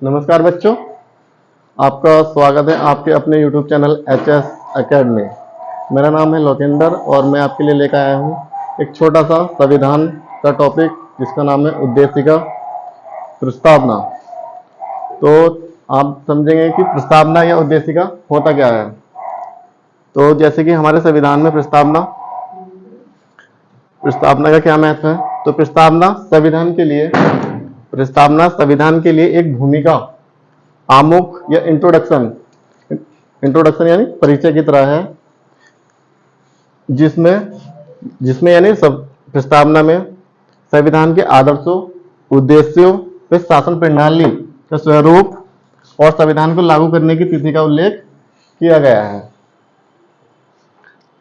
नमस्कार बच्चों, आपका स्वागत है आपके अपने YouTube चैनल HS एकेडमी। मेरा नाम है लोकेंद्र और मैं आपके लिए लेकर आया हूँ एक छोटा सा संविधान का टॉपिक जिसका नाम है उद्देशिका प्रस्तावना। तो आप समझेंगे कि प्रस्तावना या उद्देशिका होता क्या है। तो जैसे कि हमारे संविधान में प्रस्तावना का क्या महत्व है। तो प्रस्तावना संविधान के लिए एक भूमिका, आमुख या इंट्रोडक्शन यानी परिचय की तरह है, जिसमें यानी सब प्रस्तावना में संविधान के आदर्शों, उद्देश्यों व शासन प्रणाली का स्वरूप और संविधान को लागू करने की तिथि का उल्लेख किया गया है।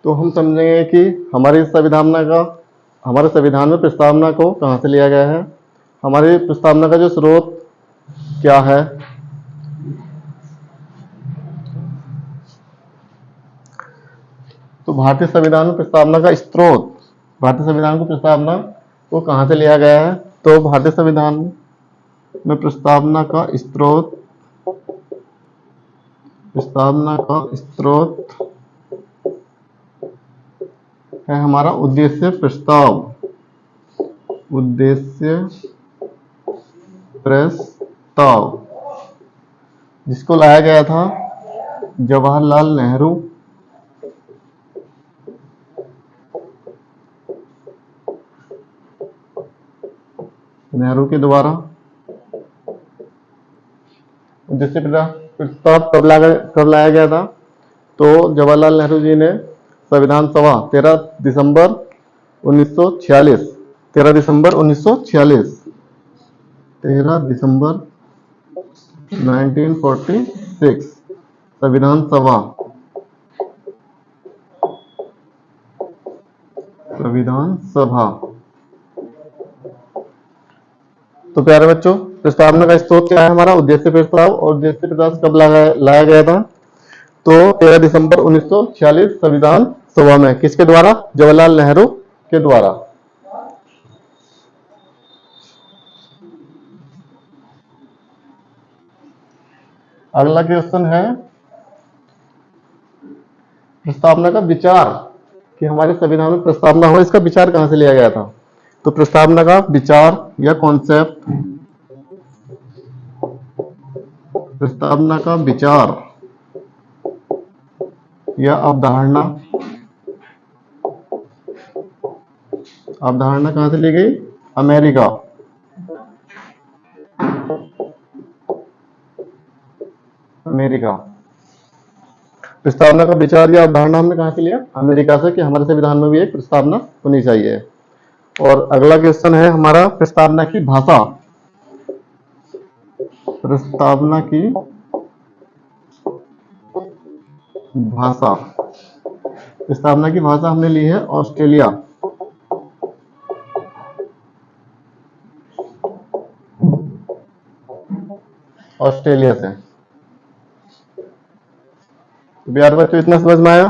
तो हम समझेंगे कि हमारे संविधान में प्रस्तावना को कहां से लिया गया है, हमारी प्रस्तावना का जो स्रोत क्या है। तो भारतीय संविधान में प्रस्तावना को कहां से लिया गया है। तो भारतीय संविधान में प्रस्तावना का स्रोत है हमारा उद्देश्य प्रस्ताव, जिसको लाया गया था जवाहरलाल नेहरू के द्वारा। उद्देश्य प्रस्ताव कब लाया गया था। तो जवाहरलाल नेहरू जी ने संविधान सभा 13 दिसंबर 1946 1946 संविधान सभा। तो प्यारे बच्चों, प्रस्तावना का स्रोत क्या है हमारा उद्देश्य प्रस्ताव, और उद्देश्य प्रस्ताव कब लाया गया था। तो 13 दिसंबर 1946 संविधान सभा में। किसके द्वारा? जवाहरलाल नेहरू के द्वारा। अगला क्वेश्चन है प्रस्तावना का विचार, कि हमारे संविधान में प्रस्तावना हो, इसका विचार कहां से लिया गया था। तो प्रस्तावना का विचार या कॉन्सेप्ट, प्रस्तावना का विचार या अवधारणा कहां से ली गई? अमेरिका। प्रस्तावना का विचार या अवधारणा हमने कहां से लिया? अमेरिका से, कि हमारे संविधान में भी एक प्रस्तावना होनी चाहिए। और अगला क्वेश्चन है हमारा प्रस्तावना की भाषा। प्रस्तावना की भाषा हमने ली है ऑस्ट्रेलिया से। तो प्यार बच्चों, इतना समझ में आया।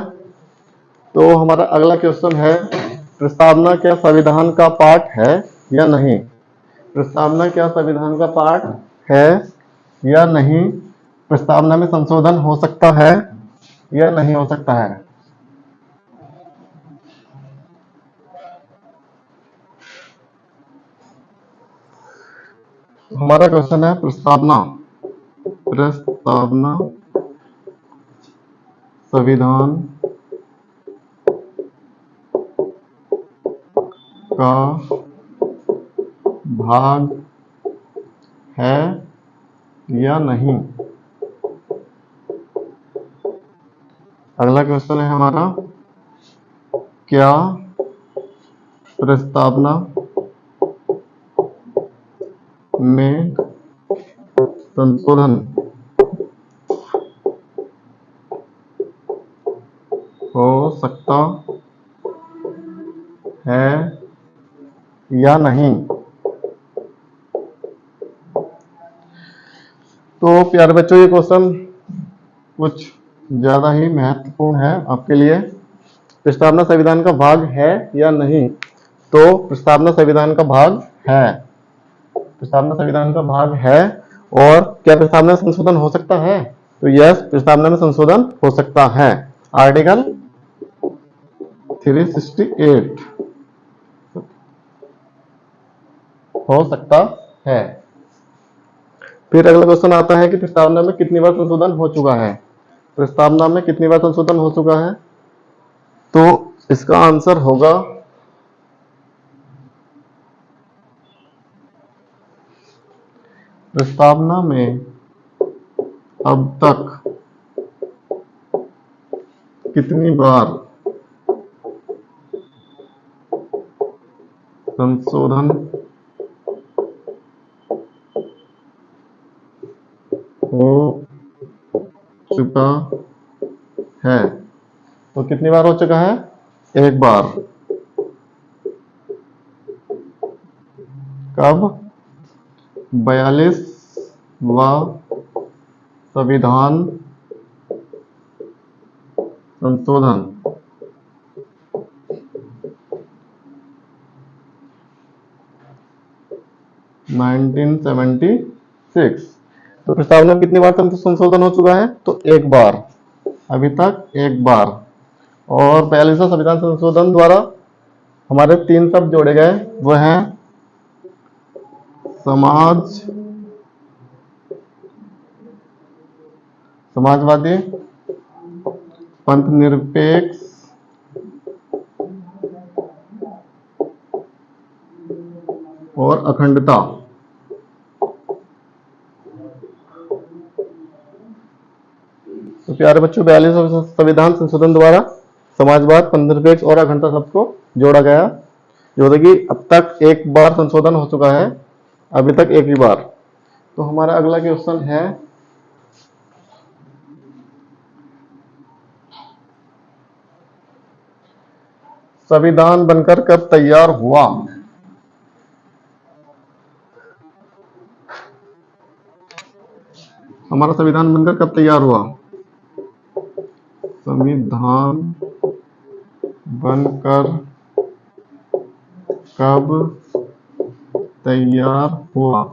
तो हमारा अगला क्वेश्चन है प्रस्तावना क्या संविधान का पार्ट है या नहीं। प्रस्तावना क्या संविधान का पार्ट है या नहीं। प्रस्तावना में संशोधन हो सकता है या नहीं हो सकता है। हमारा क्वेश्चन है प्रस्तावना संविधान का भाग है या नहीं। अगला क्वेश्चन है हमारा, क्या प्रस्तावना में संशोधन हो सकता है या नहीं। तो प्यारे बच्चों, ये क्वेश्चन कुछ ज्यादा ही महत्वपूर्ण है आपके लिए। प्रस्तावना संविधान का भाग है या नहीं। तो प्रस्तावना संविधान का भाग है। और क्या प्रस्तावना में संशोधन हो सकता है? तो यस, प्रस्तावना में संशोधन हो सकता है। आर्टिकल 368 हो सकता है। फिर अगला क्वेश्चन आता है कि प्रस्तावना में कितनी बार संशोधन हो चुका है? प्रस्तावना में कितनी बार संशोधन हो चुका है? तो इसका आंसर होगा प्रस्तावना में अब तक कितनी बार संशोधन हो चुका है? तो कितनी बार हो चुका है? एक बार। कब? 42वां संविधान संशोधन 1976। तो प्रस्तावना में कितनी बार संशोधन हो चुका है? तो एक बार, अभी तक एक बार। और 42वां संविधान संशोधन द्वारा हमारे 3 शब्द जोड़े गए, वो हैं समाजवादी, पंथ निरपेक्ष और अखंडता। तो प्यारे बच्चों, 42वां संविधान संशोधन द्वारा समाजवाद, पंथ निरपेक्ष और अखंडता शब्द को जोड़ा गया, जो कि अब तक एक बार संशोधन हो चुका है, अभी तक एक ही बार। तो हमारा अगला क्वेश्चन है, संविधान बनकर कब तैयार हुआ? हमारा संविधान बनकर कब तैयार हुआ? संविधान बनकर कब तैयार हुआ?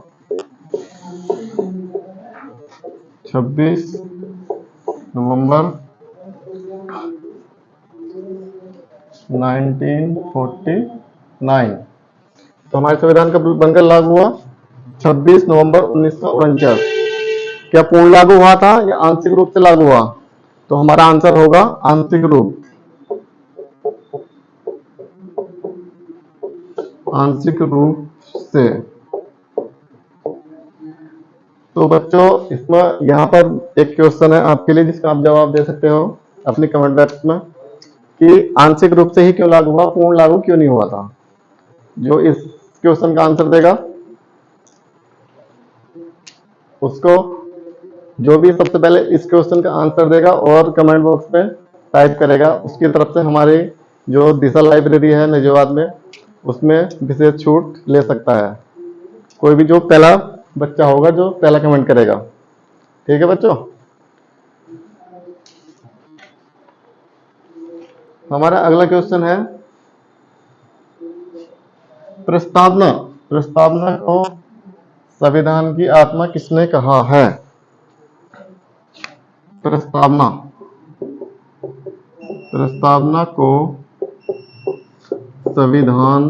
26 नवंबर 1949। तो हमारे संविधान कब बनकर लागू हुआ? 26 नवंबर 1949। क्या पूर्ण लागू हुआ था या आंशिक रूप से लागू हुआ? तो हमारा आंसर होगा आंशिक रूप, आंशिक रूप से। तो बच्चों, इसमें यहाँ पर एक क्वेश्चन है आपके लिए, जिसका आप जवाब दे सकते हो अपनी कमेंट बॉक्स में, कि आंशिक रूप से ही क्यों लागू हुआ, पूर्ण लागू क्यों नहीं हुआ था? जो इस क्वेश्चन का आंसर देगा, उसको, जो भी सबसे पहले इस क्वेश्चन का आंसर देगा और कमेंट बॉक्स में टाइप करेगा, उसकी तरफ से हमारी जो दिशा लाइब्रेरी है निजामाबाद में, उसमें विशेष छूट ले सकता है। कोई भी जो पहला बच्चा होगा, जो पहला कमेंट करेगा। ठीक है बच्चों? हमारा अगला क्वेश्चन है, प्रस्तावना, प्रस्तावना को संविधान की आत्मा किसने कहा है? प्रस्तावना, प्रस्तावना को संविधान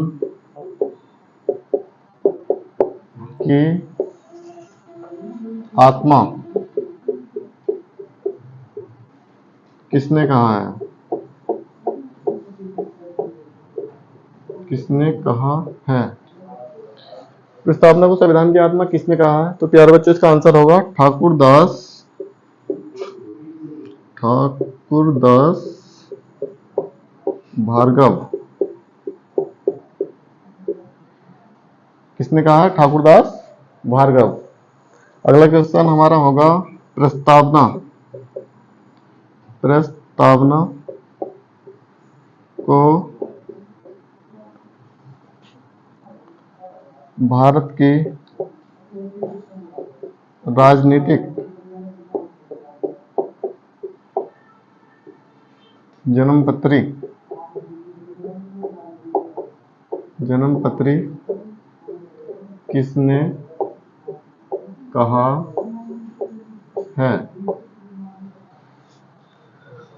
की आत्मा किसने कहा है? किसने कहा है? प्रस्तावना को संविधान की आत्मा किसने कहा है? तो प्यारे बच्चों, इसका आंसर होगा ठाकुरदास भार्गव। किसने कहा है? ठाकुरदास भार्गव। अगला क्वेश्चन हमारा होगा, प्रस्तावना, प्रस्तावना को भारत की राजनीतिक जन्मपत्री किसने कहा है।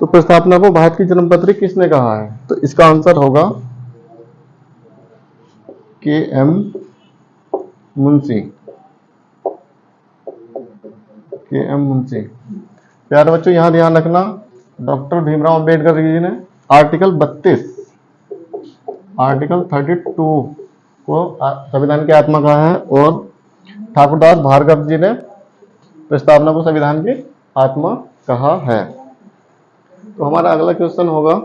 तो प्रस्तावना को भारत की जन्मपत्री किसने कहा है? तो इसका आंसर होगा के एम मुंशी। के एम मुंशी। प्यारे बच्चों, यहां ध्यान रखना, डॉक्टर भीमराव अंबेडकर जी ने आर्टिकल 32 को संविधान की आत्मा कहा है, और ठाकुरदास भार्गव जी ने प्रस्तावना को संविधान की आत्मा कहा है। तो हमारा अगला क्वेश्चन होगा,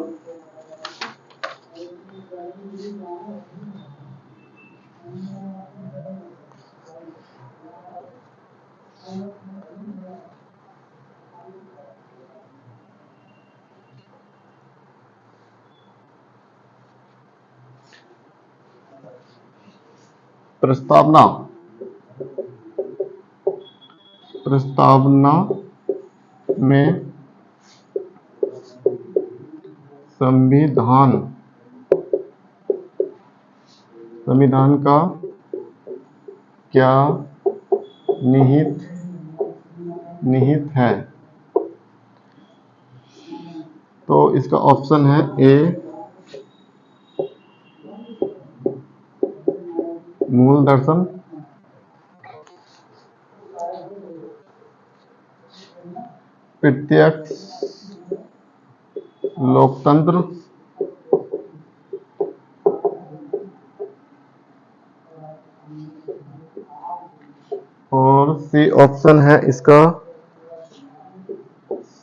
प्रस्तावना में संविधान का क्या निहित है? तो इसका ऑप्शन है ए, मूल दर्शन, प्रत्यक्ष लोकतंत्र, और सी ऑप्शन है इसका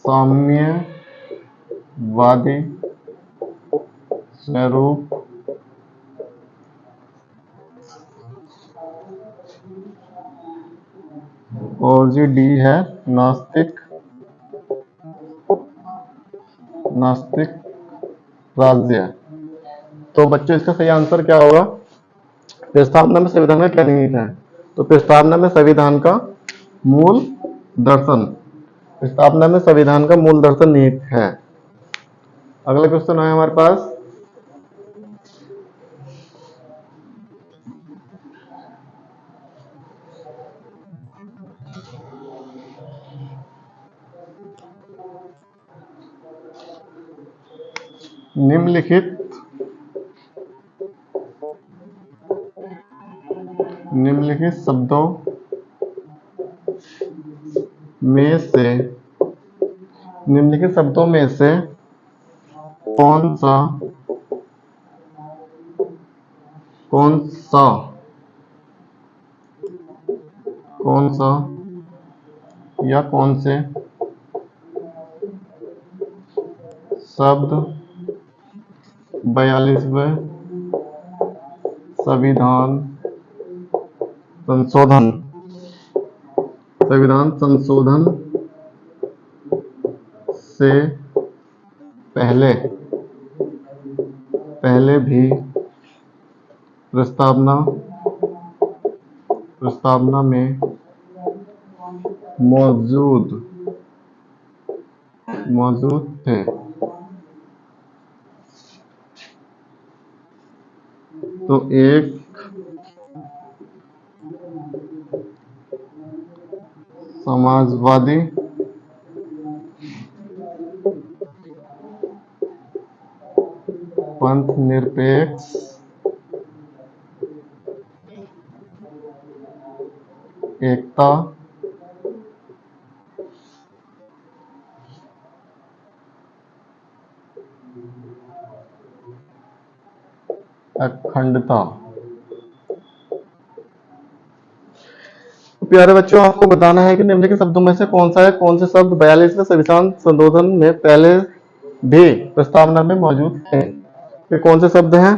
साम्यवादी स्वरूप, और जी डी है नास्तिक राज्य। तो बच्चों, इसका सही आंसर क्या होगा? प्रस्तावना में संविधान का क्या निहित है? तो प्रस्तावना में संविधान का मूल दर्शन, प्रस्तावना में संविधान का मूल दर्शन निहित है। अगला क्वेश्चन है हमारे पास, निम्नलिखित शब्दों में से कौन सा कौन सा या कौन से शब्द 42वें संविधान संशोधन से पहले भी प्रस्तावना में मौजूद थे? तो एक समाजवादी, पंथ निरपेक्ष, एकता, अखंडता। तो प्यारे बच्चों, आपको बताना है कि निम्नलिखित शब्दों में से कौन से शब्द 42वें संविधान संशोधन में पहले भी प्रस्तावना में मौजूद थे? ये कौन से शब्द हैं?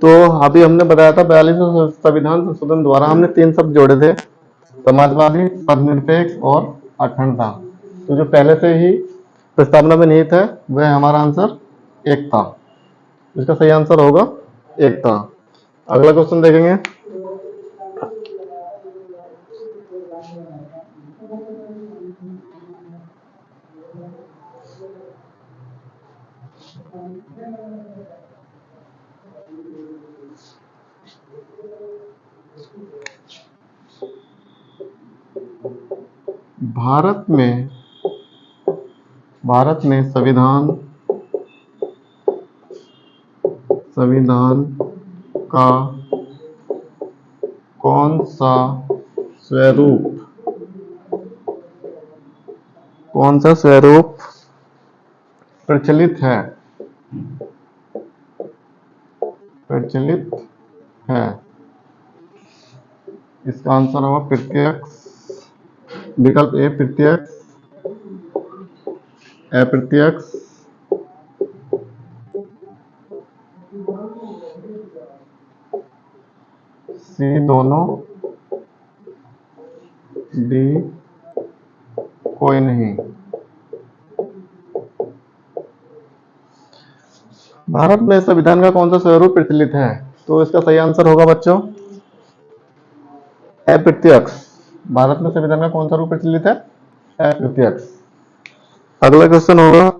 तो अभी हमने बताया था 42वें संविधान संशोधन द्वारा हमने 3 शब्द जोड़े थे, समाजवादी, धर्मनिरपेक्ष और अखंडता। तो जो पहले से ही प्रस्तावना में निहित है वह हमारा आंसर एकता। इसका सही आंसर होगा एकता। अगला क्वेश्चन देखेंगे, भारत में संविधान का कौन सा स्वरूप प्रचलित है? इसका आंसर होगा प्रत्यक्ष। विकल्प ए प्रत्यक्ष, अप्रत्यक्ष, सी दोनों, डी कोई नहीं। भारत में संविधान का कौन सा स्वरूप प्रचलित है? तो इसका सही आंसर होगा बच्चों अप्रत्यक्ष। भारत में संविधान का कौन सा रूप प्रचलित है? अप्रत्यक्ष। अगला क्वेश्चन होगा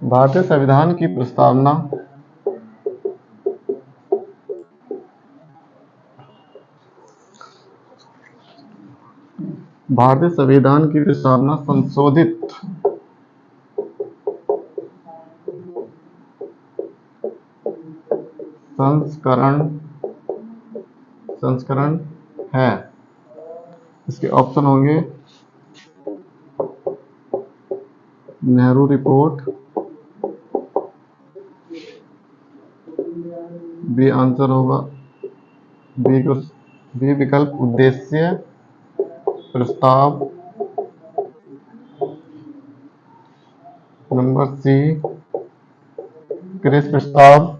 भारतीय संविधान की प्रस्तावना संस्करण है। इसके ऑप्शन होंगे नेहरू रिपोर्ट, बी आंसर होगा बी विकल्प उद्देश्य प्रस्ताव, नंबर सी कृषि प्रस्ताव,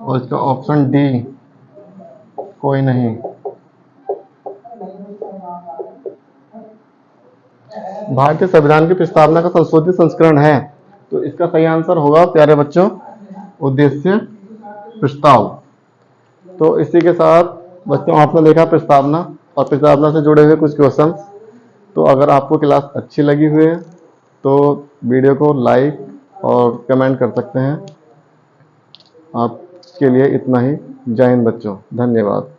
और इसका ऑप्शन डी कोई नहीं। भारतीय संविधान की प्रस्तावना का संशोधित संस्करण है, तो इसका सही आंसर होगा प्यारे बच्चों उद्देश्य प्रस्ताव। तो इसी के साथ बच्चों आपने देखा प्रस्तावना और प्रस्तावना से जुड़े हुए कुछ क्वेश्चन। तो अगर आपको क्लास अच्छी लगी हुई है तो वीडियो को लाइक और कमेंट कर सकते हैं। आपके लिए इतना ही। जय हिंद बच्चों, धन्यवाद।